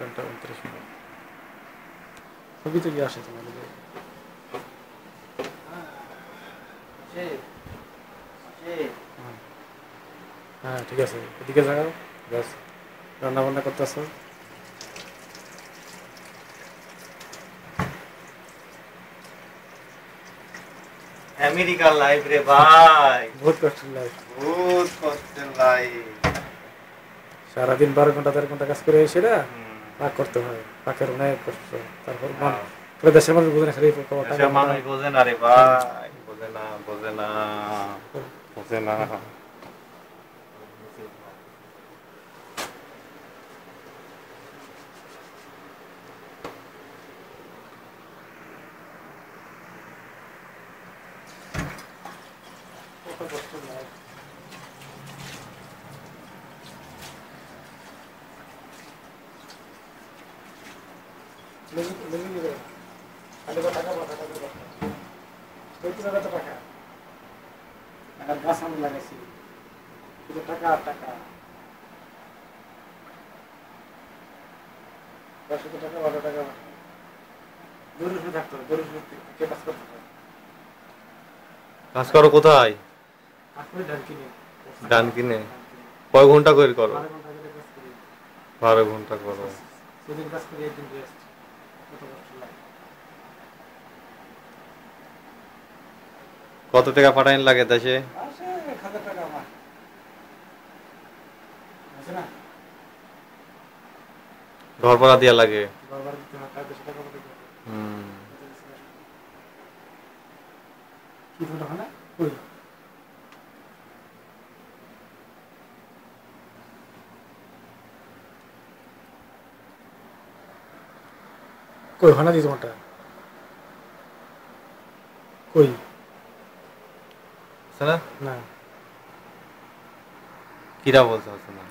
ঘন্টা 29 মিনিট। ছবি তো কি আসে তোমাদের? হ্যাঁ ঠিক আছে, এদিকে যাও। ব্যাস, রান্না বান্না করতেছ? আমেরিকার লাইফ রে ভাই, বহুত কষ্টের লাইফ। বহুত কষ্টের লাইফ। সারাদিন 12 ঘন্টা 13 ঘন্টা কাজ করে এসে না পাক করতে হয়, পাকের অনেক কষ্ট। তারপর দেশের মানুষ বুঝে না, খালি টাকা দেশের মানুষ বোঝে না রে ভাই, বোঝে না, বোঝে না, বোঝে না। কত কষ্টের লাইফ। খালি টাকা পাঠা, টাকা পাঠা। কত টাকা? টাকার গাছ আমি লাগাইছি, শুধু টাকা আর টাকা। শুধু টাকা পাঠা, টাকা পাঠা। দূরে শুধু থাকতে হবে, দূরে শুধু কাজ করতে হবে। কাজ করো কোথায়? আপনি ডান কিনে ডান কিনে কয় ঘন্টা করে করো? 12 ঘন্টা করে কাজ করি। 12 ঘন্টা করো। সেদিন কাজ করি, একদিন রেস্ট। কত কষ্ট লাগে। কত টাকা পাঠাইন লাগে দেশে? আসে 1,000 টাকা আমার আছে না। ঘর ভাড়া দিয়া লাগে। বারবার দিতে হয়, তার 200 টাকা পাঠাতে হবে। হুম। কি ফটো হয় না? কই কই হয় না দি তোমারটা? কই আছে না? না, কিরা বলছে আছে না?